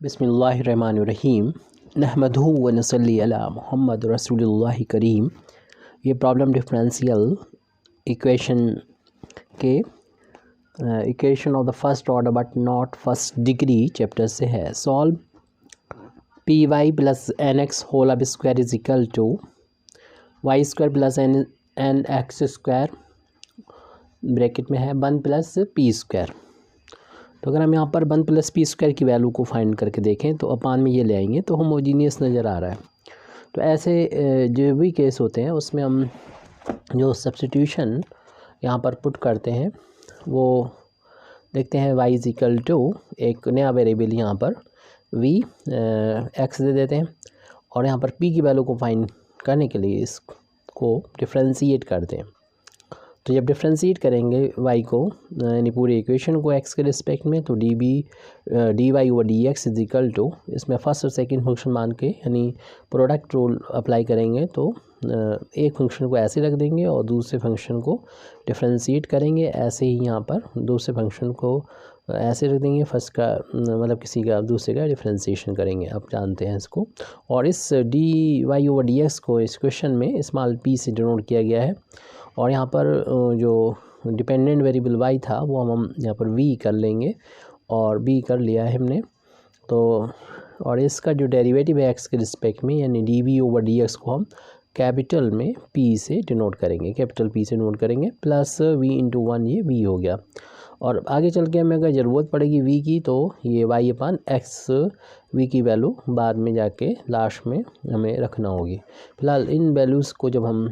बिस्मिल्लाहिर्रहमानिर्रहीम नहमदुहु व नसल्ली अला मुहम्मद रसूलुल्लाहि करीम। ये प्रॉब्लम डिफरेंशियल इक्वेशन के equation of the first order but not first degree chapter से है। Solve P Y plus N X whole अब square is equal to Y square plus N x square bracket में है 1 plus P square. तो अगर हम यहाँ पर 1 प्लस पी स्क्वायर की वैल्यू को फाइंड करके देखें तो अपान में ये ले आएंगे तो होमोजीनियस नज़र आ रहा है। तो ऐसे जो भी केस होते हैं उसमें हम जो सब्स्टिट्यूशन यहाँ पर पुट करते हैं वो देखते हैं। y इज इक्वल टू एक नया वेरिएबल यहाँ पर v x दे देते हैं और यहाँ पर p की वैल्यू को फाइंड करने के लिए इसको डिफ्रेंशिएट करते हैं। तो जब डिफ्रेंशिएट करेंगे y को यानी पूरे इक्वेशन को x के रिस्पेक्ट में तो dy over dx is equal to इसमें फर्स्ट और सेकंड फंक्शन मान के यानी प्रोडक्ट रूल अप्लाई करेंगे तो एक फंक्शन को ऐसे रख देंगे और दूसरे फंक्शन को डिफ्रेंशिएट करेंगे। ऐसे ही यहाँ पर दूसरे फंक्शन को ऐसे रख देंगे, फर्स्ट का मतलब किसी का दूसरे का डिफ्रेंशिएशन करेंगे, आप जानते हैं इसको। और इस dy ओवर dx को इस क्वेश्चन में स्मॉल p से डिनोट किया गया है। और यहाँ पर जो डिपेंडेंट वेरिएबल y था वो हम यहाँ पर v कर लेंगे और b कर लिया है हमने। तो और इसका जो डेरिवेटिव है x के रिस्पेक्ट में यानी dv ओवर dx को हम कैपिटल में p से डिनोट करेंगे, कैपिटल p से डिनोट करेंगे प्लस v इंटू 1 ये v हो गया। और आगे चल के हमें अगर ज़रूरत पड़ेगी v की तो ये y अपान x v की वैल्यू बाद में जाके लास्ट में हमें रखना होगी। फिलहाल इन वैल्यूज़ को जब हम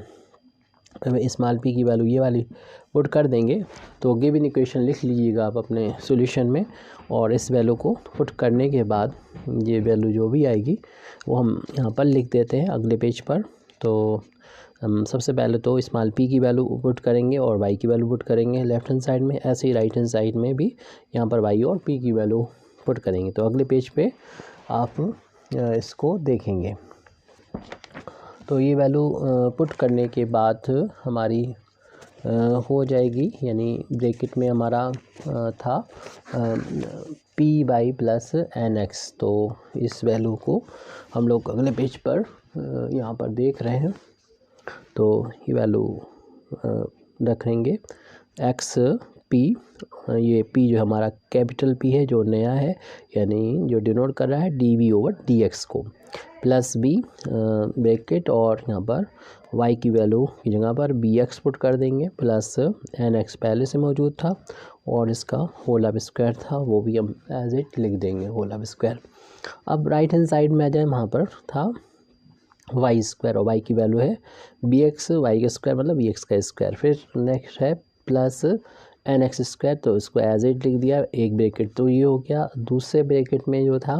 स्मॉल p की वैल्यू ये वाली पुट कर देंगे तो गिवन इक्वेशन लिख लीजिएगा आप अपने सॉल्यूशन में। और इस वैल्यू को पुट करने के बाद ये वैल्यू जो भी आएगी वो हम यहाँ पर लिख देते हैं अगले पेज पर। तो हम सबसे पहले तो स्मॉल p की वैल्यू पुट करेंगे और y की वैल्यू पुट करेंगे लेफ्ट हैंड साइड में, ऐसे ही राइट हैंड साइड में भी यहाँ पर y और p की वैल्यू पुट करेंगे। तो अगले पेज पे आप इसको देखेंगे। तो ये वैल्यू पुट करने के बाद हमारी हो जाएगी यानी ब्रैकेट में हमारा था P Y plus N X. तो इस वैल्यू को हम लोग अगले पेज पर यहाँ पर देख रहे हैं। तो ये वैल्यू रखेंगे एक्स पी, ये p जो हमारा कैपिटल p है जो नया है यानी जो डिनोट कर रहा है dv ओवर dx को, प्लस b ब्रैकेट और यहाँ पर y की वैल्यू की जगह पर bx पुट कर देंगे प्लस nx पहले से मौजूद था और इसका होल अब स्क्वायर था वो भी हम एज इट लिख देंगे होल अब स्क्वायर। अब राइट हैंड साइड में आ जाए, वहाँ पर था वाई स्क्वायर और y की वैल्यू है bx, y का स्क्वायर मतलब bx का स्क्वायर। फिर नेक्स्ट है प्लस एन एक्स स्क्वायर, तो इसको एज इट लिख दिया एक ब्रैकेट तो ये हो गया। दूसरे ब्रैकेट में जो था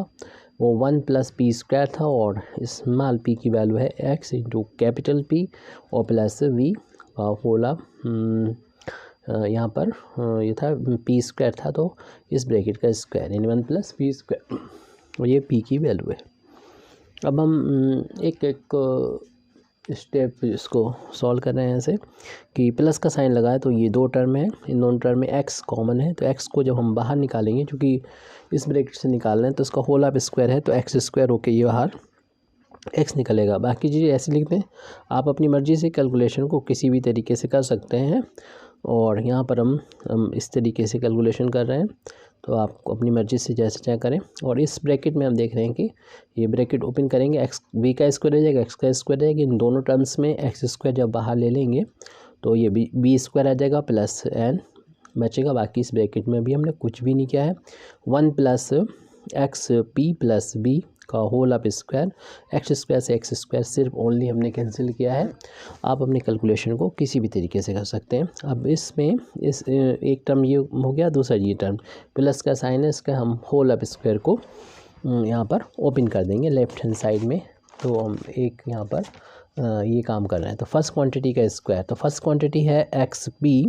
वो 1 प्लस पी स्क्वायर था और स्मॉल p की वैल्यू है x इंटू कैपिटल P और प्लस v का होल यहाँ पर ये था p स्क्वायर था तो इस ब्रैकेट का स्क्वायर यानी 1 प्लस पी स्क्वायर और ये p की वैल्यू है। अब हम एक एक स्टेप इसको सॉल्व कर रहे हैं ऐसे कि प्लस का साइन लगाए तो ये दो टर्म है, इन दोनों टर्म में x कॉमन है तो x को जब हम बाहर निकालेंगे क्योंकि इस ब्रैकेट से निकाल रहे हैं तो इसका होल अब स्क्वायर है तो x स्क्वायर होके ये बाहर x निकलेगा। बाकी चीज़ें ऐसे लिखते हैं, आप अपनी मर्ज़ी से कैलकुलेशन को किसी भी तरीके से कर सकते हैं। और यहाँ पर हम इस तरीके से कैलकुलेशन कर रहे हैं तो आप अपनी मर्ज़ी से जैसे चाहे करें। और इस ब्रैकेट में हम देख रहे हैं कि ये ब्रैकेट ओपन करेंगे एक्स v का स्क्वायर हो जाएगा, x का स्क्वायर रहेगा। इन दोनों टर्म्स में x स्क्वायर जब बाहर ले लेंगे तो ये b स्क्वायर आ जाएगा प्लस n बचेगा। बाकी इस ब्रैकेट में भी हमने कुछ भी नहीं किया है। 1 plus x p plus b का होल अब स्क्वायर, एक्स स्क्वायर से एक्स स्क्वायर सिर्फ ओनली हमने कैंसिल किया है। आप अपने कैलकुलेशन को किसी भी तरीके से कर सकते हैं। अब इसमें इस एक टर्म ये हो गया, दूसरा ये टर्म प्लस का साइन है, इसका हम होल अब स्क्वायर को यहाँ पर ओपन कर देंगे लेफ्ट हैंड साइड में। तो हम एक यहाँ पर ये काम कर रहे हैं। तो फर्स्ट क्वांटिटी का स्क्वायर, तो फर्स्ट क्वांटिटी है एक्स पी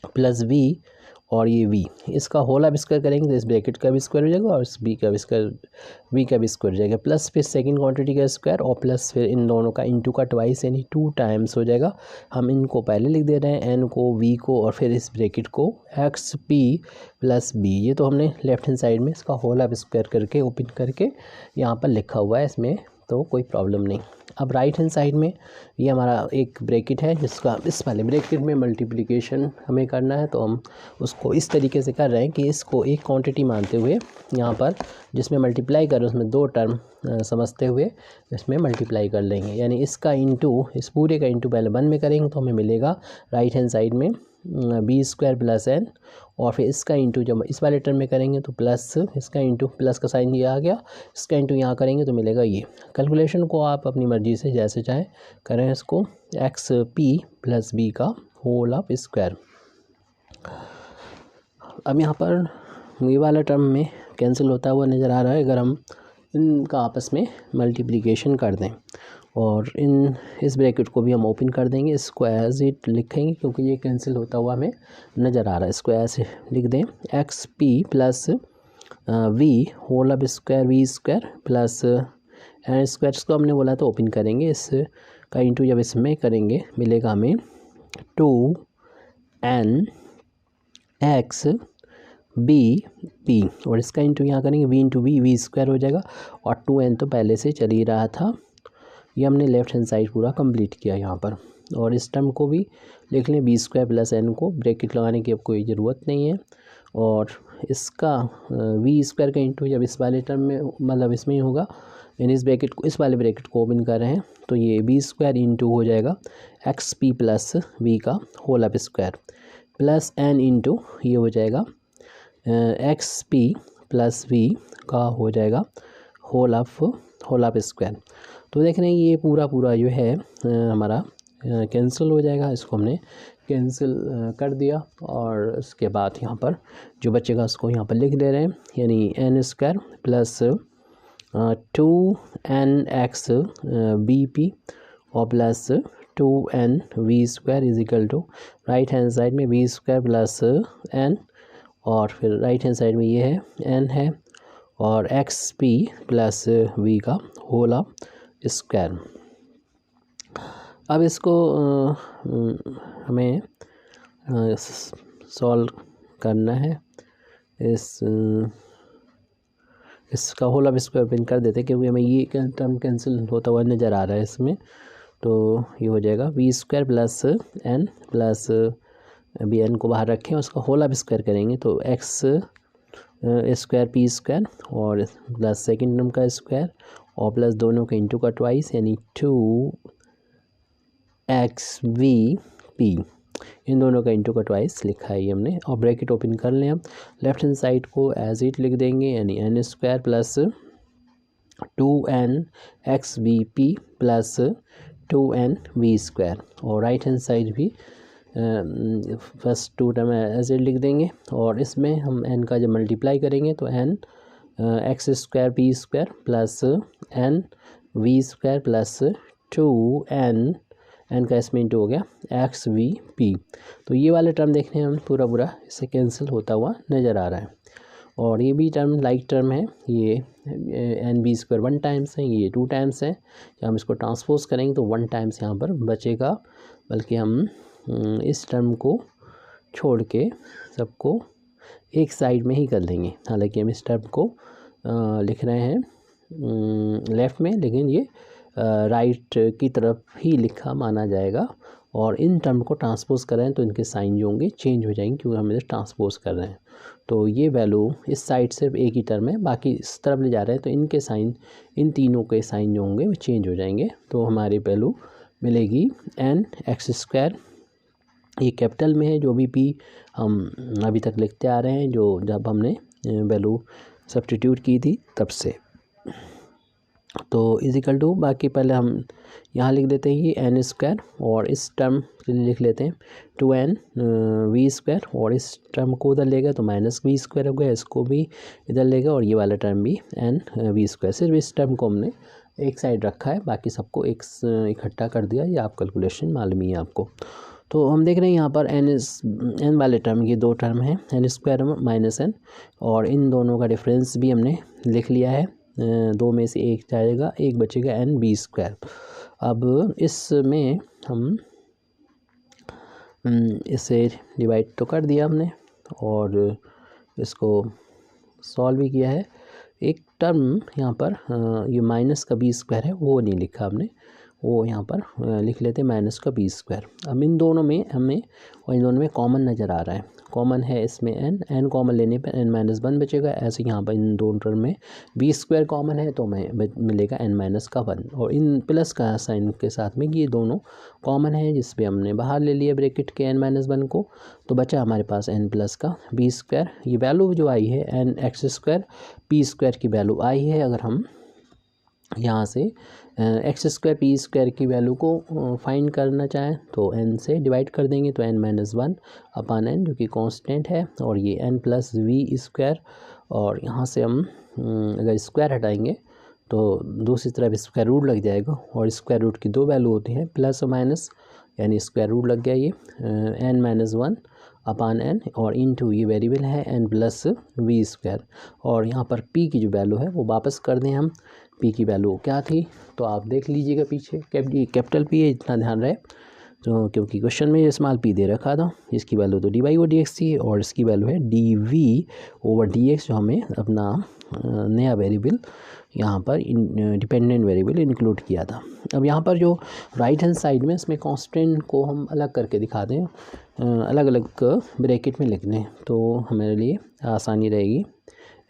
प्लस v और ये v, इसका होल आप स्क्वायर करेंगे तो इस ब्रैकेट का भी स्क्वायर हो जाएगा और इस b का भी स्क्वायर, v का भी स्क्वायर हो जाएगा, प्लस फिर सेकंड क्वांटिटी का स्क्वायर और प्लस फिर इन दोनों का इनटू का ट्वाइस यानी 2 टाइम्स हो जाएगा। हम इनको पहले लिख दे रहे हैं, n को, v को और फिर इस ब्रैकेट को एक्स पी प्लस b। ये तो हमने लेफ्ट हैंड साइड में इसका होल आप स्क्वायर करके ओपन करके यहाँ पर लिखा हुआ है, इसमें तो कोई प्रॉब्लम नहीं। अब राइट हैंड साइड में ये हमारा एक ब्रैकेट है जिसका इस वाले ब्रैकेट में मल्टीप्लिकेशन हमें करना है, तो हम उसको इस तरीके से कर रहे हैं कि इसको एक क्वांटिटी मानते हुए यहाँ पर जिसमें मल्टीप्लाई कर उसमें 2 टर्म समझते हुए इसमें मल्टीप्लाई कर लेंगे, यानी इसका इंटू, इस पूरे का इंटू पहले 1 में करेंगे तो हमें मिलेगा राइट हैंड साइड में बी स्क्वायर प्लस एन, और फिर इसका इंटू जब इस वाले टर्म में करेंगे तो प्लस, इसका इंटू प्लस का साइन ये आ गया, इसका इंटू यहाँ करेंगे तो मिलेगा ये। कैलकुलेशन को आप अपनी मर्ज़ी से जैसे चाहें करें, इसको एक्स पी प्लस बी का होल ऑफ स्क्वायर। अब यहाँ पर ये वाला टर्म में कैंसिल होता हुआ नज़र आ रहा है, अगर हम इनका आपस में मल्टीप्लिकेशन कर दें और इस ब्रैकेट को भी हम ओपन कर देंगे, इसको एज इट लिखेंगे क्योंकि ये कैंसिल होता हुआ हमें नज़र आ रहा है। इसको ऐसे लिख दें, x p plus v whole of square v square plus n square, इसको हमने बोला तो ओपन करेंगे, इसका इंटू जब इसमें करेंगे मिलेगा हमें 2n एक्स बी पी, और इसका इंटू यहाँ करेंगे वी इंटू वी स्क्वायर हो जाएगा, और 2n तो पहले से चल ही रहा था। ये हमने लेफ्ट हैंड साइड पूरा कंप्लीट किया यहाँ पर, और इस टर्म को भी लिख लें बी स्क्वायर प्लस एन को, ब्रैकेट लगाने की अब कोई ज़रूरत नहीं है। और इसका वी स्क्वायर का इंटू जब इस वाले टर्म में मतलब इसमें ही होगा, यानी इस ब्रैकेट को, इस वाले ब्रैकेट को ओपन कर रहे हैं तो ये बी स्क्वायर इंटू हो जाएगा एक्स पी प्लस वी का whole of square plus n into ये हो जाएगा एक्स पी प्लस वी का हो जाएगा होल ऑफ स्क्वायर। तो देख रहे हैं ये पूरा जो है हमारा कैंसिल हो जाएगा, इसको हमने कैंसिल कर दिया, और उसके बाद यहाँ पर जो बचेगा उसको यहाँ पर लिख दे रहे हैं, यानी N square plus 2n X B P और plus 2n we square is equal to right hand side में वी स्क्वायर प्लस n, और फिर राइट हैंड साइड में ये है n है, और एक्स पी प्लस वी का होल ऑफ स्क्वायर। अब इसको हमें सॉल्व करना है, इसका होल ऑफ स्क्वायर पिन कर देते क्योंकि हमें ये टर्म कैंसिल होता हुआ नज़र आ रहा है इसमें। तो ये हो जाएगा v square plus n plus अभी एन को बाहर रखें, उसका होल ऑफ स्क्वायर करेंगे तो एक्स स्क्वायर पी स्क्वायर और प्लस सेकेंड टर्म का स्क्वायर और प्लस दोनों के इंटू का ट्वाइस यानी 2x v p, इन दोनों का इंटू का ट्वाइस लिखा है ये हमने, और ब्रैकेट ओपन कर लें। हम लेफ्ट हैंड साइड को एज इट लिख देंगे, यानी N square plus 2n x v p plus 2n we square, और राइट हैंड साइड भी फर्स्ट 2 टर्म एज इट लिख देंगे, और इसमें हम n का जब मल्टीप्लाई करेंगे तो n x square p square plus n v square plus 2n n का इसमें इंटू हो गया एक्स वी पी। तो ये वाले टर्म देखने हम पूरा इससे कैंसिल होता हुआ नज़र आ रहा है, और ये भी टर्म लाइक टर्म है, ये एन बी स्क्वायर 1 टाइम्स है, ये 2 टाइम्स है, हम इसको ट्रांसपोज करेंगे तो 1 टाइम्स यहाँ पर बचेगा, बल्कि हम इस टर्म को छोड़ के सबको एक साइड में ही कर देंगे। हालांकि हम इस टर्म को लिख रहे हैं लेफ़्ट में, लेकिन ये राइट की तरफ ही लिखा माना जाएगा, और इन टर्म को ट्रांसपोज कर रहे हैं तो इनके साइन जो होंगे चेंज हो जाएंगे क्योंकि हम इसे ट्रांसपोज कर रहे हैं। तो ये वैल्यू इस साइड सिर्फ एक ही टर्म है, बाकी इस तरफ ले जा रहे हैं तो इनके साइन, इन तीनों के साइन जो होंगे वो चेंज हो जाएंगे। तो हमारी वैल्यू मिलेगी एन एक्स स्क्वायर, ये कैपिटल में है, जो भी पी हम अभी तक लिखते आ रहे हैं, जो जब हमने वैल्यू सब्स्टिट्यूट की थी तब से। तो इजिकल टू, बाकी पहले हम यहाँ लिख देते हैं ये एन स्क्वायर, और इस टर्म के लिए लिख लेते हैं 2n वी स्क्वायर, और इस टर्म को उधर लेगा तो माइनस वी स्क्वायर हो गया, इसको भी इधर लेगा, और ये वाला टर्म भी एन वी स्क्वायर। सिर्फ इस टर्म को हमने एक साइड रखा है, बाकी सबको एक इकट्ठा कर दिया, ये आप कैलकुलेशन मालूम ही है आपको। तो हम देख रहे हैं यहाँ पर n वाले टर्म, ये दो टर्म हैं n² माइनस n, और इन दोनों का डिफरेंस भी हमने लिख लिया है। दो में से एक जाएगा, एक बचेगा nb²। अब इसमें हम इसे डिवाइड तो कर दिया हमने और इसको सॉल्व भी किया है। एक टर्म यहाँ पर ये माइनस का b² है, वो नहीं लिखा हमने, वो यहाँ पर लिख लेते माइनस का b²। अब इन दोनों में हमें और इन दोनों में कॉमन नज़र आ रहा है, कॉमन है इसमें n कॉमन लेने पर n-1 बचेगा। ऐसे यहाँ पर इन दोनों टर्म में b² कॉमन है तो मिलेगा n-1, और इन प्लस का साइन के साथ में ये दोनों कॉमन है, जिस पे हमने बाहर ले लिया ब्रैकेट के n-1 को, तो बचा हमारे पास n प्लस का b²। ये वैल्यू जो आई है nx² p² की वैल्यू आई है। अगर हम यहाँ से x² p² की वैल्यू को फाइंड करना चाहें तो n से डिवाइड कर देंगे, तो n-1 अपान n जो कि कांस्टेंट है, और ये n प्लस v², और यहाँ से हम अगर स्क्वायर हटाएंगे तो दूसरी तरफ स्क्वायर रूट लग जाएगा, और स्क्वायर रूट की दो वैल्यू होती हैं प्लस और माइनस, यानी स्क्वायर रूट लग गया ये n-1 अपान n, और इनटू ये वेरिएबल है n प्लस v²। और यहाँ पर p की जो वैल्यू है वो वापस कर दें हम, p की वैल्यू क्या थी तो आप देख लीजिएगा पीछे, कैपिटल P है, इतना ध्यान रहे, तो क्योंकि क्वेश्चन में स्मॉल p दे रखा था। इसकी वैल्यू तो dy/dx थी, और इसकी वैल्यू है dv/dx, जो हमें अपना नया वेरिएबल यहाँ पर डिपेंडेंट वेरिएबल इंक्लूड किया था। अब यहाँ पर जो राइट हैंड साइड में इसमें कांस्टेंट को हम अलग करके दिखा दें, अलग अलग ब्रैकेट में लिख दें, तो हमारे लिए आसानी रहेगी।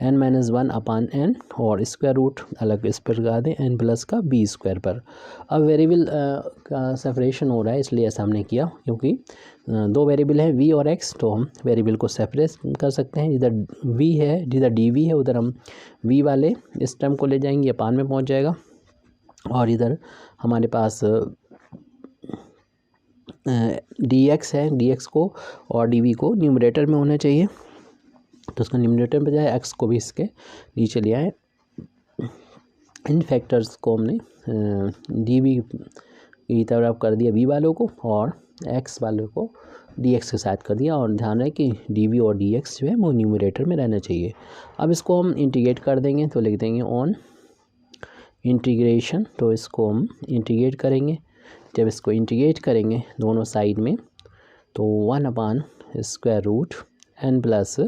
n-1 अपान n, और स्क्वायर रूट अलग इस पर लगा दें n प्लस का b² पर। अब वेरिएबल का सेपरेशन हो रहा है, इसलिए ऐसा हमने किया, क्योंकि दो वेरिएबल है v और x, तो हम वेरिएबल को सेपरेट कर सकते हैं। जिधर v है, जिधर dv है, उधर हम v वाले इस टर्म को ले जाएंगे, अपान में पहुंच जाएगा, और इधर हमारे पास dx है, dx को और dv को न्यूमरेटर में होना चाहिए, तो उसका न्यूमरेटर में जाए, x को भी इसके नीचे ले आए। इन फैक्टर्स को हमने dv की तरफ कर दिया v वालों को, और x वालों को dx के साथ कर दिया, और ध्यान रहे कि dv और dx जो है वो न्यूमरेटर में रहना चाहिए। अब इसको हम इंटीग्रेट कर देंगे, तो लिख देंगे ऑन इंटीग्रेशन, तो इसको हम इंटीग्रेट करेंगे। जब इसको इंटीग्रेट करेंगे दोनों साइड में, तो 1/√n प्लस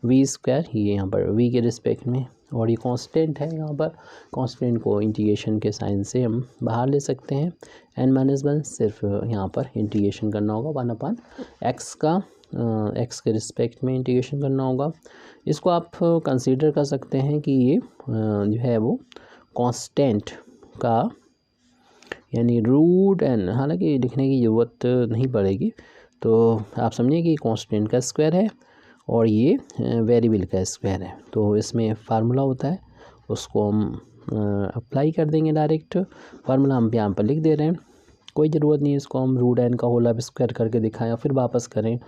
v², ये यहाँ पर v के रिस्पेक्ट में, और ये कांस्टेंट है, यहाँ पर कांस्टेंट को इंटीग्रेशन के साइन से हम बाहर ले सकते हैं। n-1 सिर्फ यहाँ पर इंटीग्रेशन करना होगा 1/x का, x के रिस्पेक्ट में इंटीग्रेशन करना होगा। इसको आप कंसीडर कर सकते हैं कि ये जो है वो कांस्टेंट का, यानी √n, हालांकि लिखने की ज़रूरत नहीं पड़ेगी, तो आप समझिए कि कांस्टेंट का स्क्वायर है और ये वेरिएबल का स्क्वायर है। तो इसमें फार्मूला होता है, उसको हम अप्लाई कर देंगे डायरेक्ट। फार्मूला हम यहाँ पर लिख दे रहे हैं, कोई ज़रूरत नहीं है इसको हम √n का होल स्क्वायर करके दिखाएं और फिर वापस करें।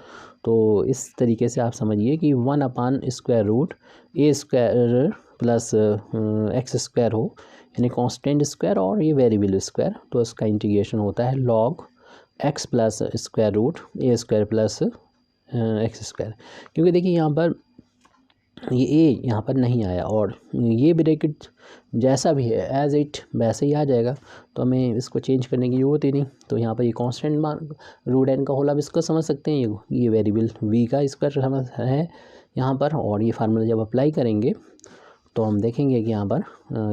तो इस तरीके से आप समझिए कि 1/√a² प्लस x² हो, यानी कांस्टेंट स्क्वायर और ये वेरिएबल स्क्वायर, तो इसका इंटीग्रेशन होता है log x plus √a² plus x²। क्योंकि देखिए यहाँ पर ये a यहाँ पर नहीं आया, और ये ब्रैकेट जैसा भी है एज इट वैसे ही आ जाएगा, तो हमें इसको चेंज करने की ज़रूरत ही नहीं। तो यहाँ पर ये कांस्टेंट मान √n का होल आप इसको समझ सकते हैं, ये वेरिएबल v का स्क्वायर समझ है यहाँ पर, और ये फार्मूला जब अप्लाई करेंगे तो हम देखेंगे कि यहाँ पर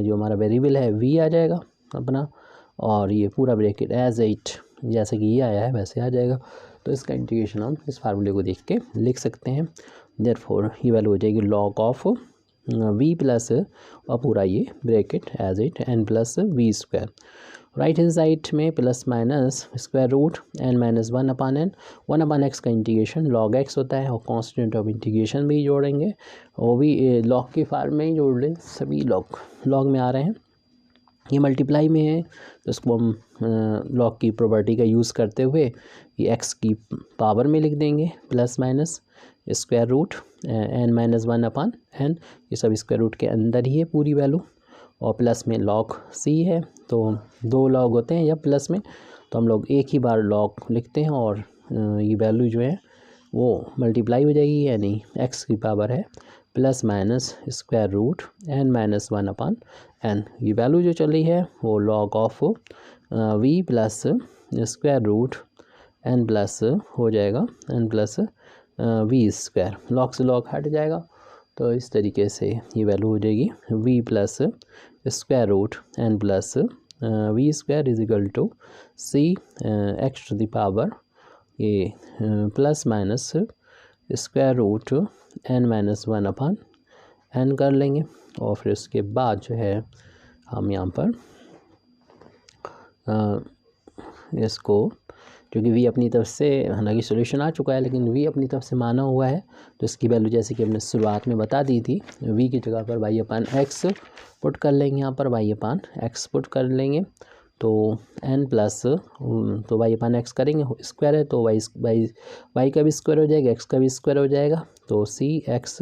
जो हमारा वेरिएबल है v आ जाएगा अपना, और ये पूरा ब्रैकेट एज इट जैसे कि ये आया है वैसे आ जाएगा। तो इसका इंटीग्रेशन हम इस फार्मूले को देख के लिख सकते हैं। देयरफॉर ये वैल्यू हो जाएगी log ऑफ v प्लस और पूरा ये bracket as it n plus v²। Right hand side में plus minus n-1 upon n, 1/x का इंटीग्रेशन log x होता है, और कांस्टेंट ऑफ इंटीग्रेशन भी जोड़ेंगे, और भी log के फार्म में ही जोड़ लें, सभी log में आ रहे हैं। ये मल्टीप्लाई में है, तो इसको हम log की प्रॉपर्टी का यूज़ करते हुए ये x की पावर में लिख देंगे, plus minus square root n-1 upon n, ये सब स्क्वायर रूट के अंदर ही है पूरी वैल्यू, और प्लस में log c है, तो दो log होते हैं या प्लस में, तो हम लोग एक ही बार log लिखते हैं और ये वैल्यू जो है वो मल्टीप्लाई हो जाएगी, यानी एक्स की पावर है plus minus square root N minus 1 upon n. ये वैल्यू जो चल रही है वो log of v plus square root N plus हो जाएगा n plus we square, log से लॉग हट जाएगा। तो इस तरीके से ये वैल्यू हो जाएगी V plus square root N plus we square is equal to C X to the power ये plus minus square root N minus 1 upon N कर लेंगे। और फिर उसके बाद जो है हम यहाँ पर इसको, क्योंकि वी अपनी तरफ से, हालांकि सॉल्यूशन आ चुका है लेकिन वी अपनी तरफ से माना हुआ है, तो इसकी वैल्यू जैसे कि हमने शुरुआत में बता दी थी, वी की जगह पर वाई अपान एक्स पुट कर लेंगे, यहाँ पर वाई अपान एक्स पुट कर लेंगे। तो एन प्लस, तो वाई अपान एक्स करेंगे, स्क्वायर है तो वाई का भी स्क्वायर हो जाएगा, एक्स का भी स्क्वायर हो जाएगा। तो C X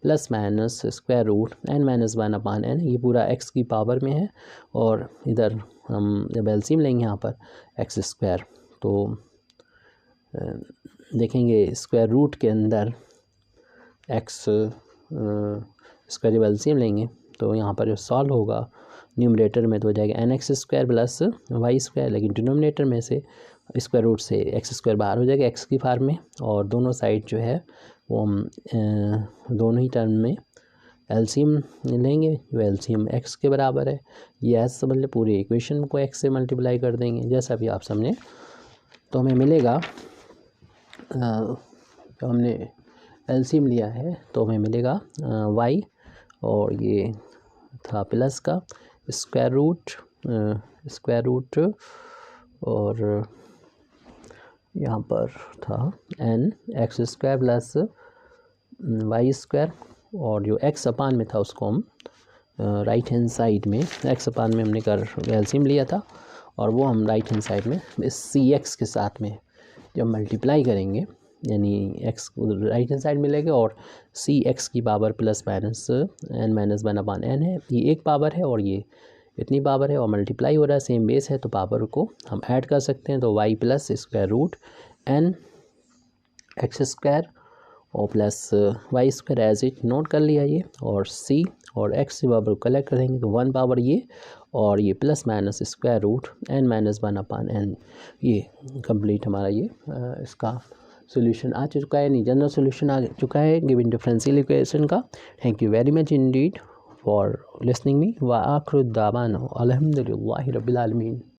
plus minus square root N minus 1 upon N, ये पूरा एक्स की पावर में है। और इधर हम जब एलसीएम लेंगे यहाँ पर एक्स स्क्वायर, तो देखेंगे स्क्वायर रूट के अंदर एक्स स्क्वायर जब एलसीएम लेंगे तो यहाँ पर जो सॉल्व होगा न्यूमरेटर में तो हो जाएगा n x square plus Y square, लेकिन डिनोमिनेटर में से स्क्वायर रूट से एक्स स्क्वायर बाहर हो जाएगा एक्स की फॉर्म में, और दोनों साइड जो है वो हम दोनों ही टर्म में एलसीएम लेंगे जो एलसीएम एक्स के बराबर है। ये ऐसे समझ ले, पूरे इक्वेशन को एक्स से मल्टीप्लाई कर देंगे जैसा भी आप समझें। तो हमें मिलेगा, तो हमने एलसीएम लिया है तो हमें मिलेगा वाई, और ये था प्लस का स्क्वायर रूट और यहाँ पर था n x square plus Y square, और जो एक्स अपान में था उसको हम राइट हैंड साइड में, एक्स अपान में हमने कर एलसीएम लिया था और वो हम राइट हैंड साइड में इस सी एक्स के साथ में जब मल्टीप्लाई करेंगे, यानी एक्स राइट हैंड साइड में लेंगे और सी एक्स की power plus minus n minus 1 upon n है, ये एक पावर है और ये इतनी पावर है और मल्टीप्लाई हो रहा है, सेम बेस है तो पावर को हम ऐड कर सकते हैं। तो Y plus square root N x square और plus Y square as it note कर लिया ये, और सी और एक्स की पावर को कलेक्ट करेंगे तो 1 पावर ये और ये plus minus square root N minus 1 upon N, ये कंप्लीट हमारा ये इसका सॉल्यूशन आ चुका है, नहीं जनरल सॉल्यूशन आ चुका है गिवन डिफरेंशियल इक्वेशन का। Thank you very much Indeed for listening me व आखिर दावाना अल्हम्दुलिल्लाहि रब्बिल आलमीन।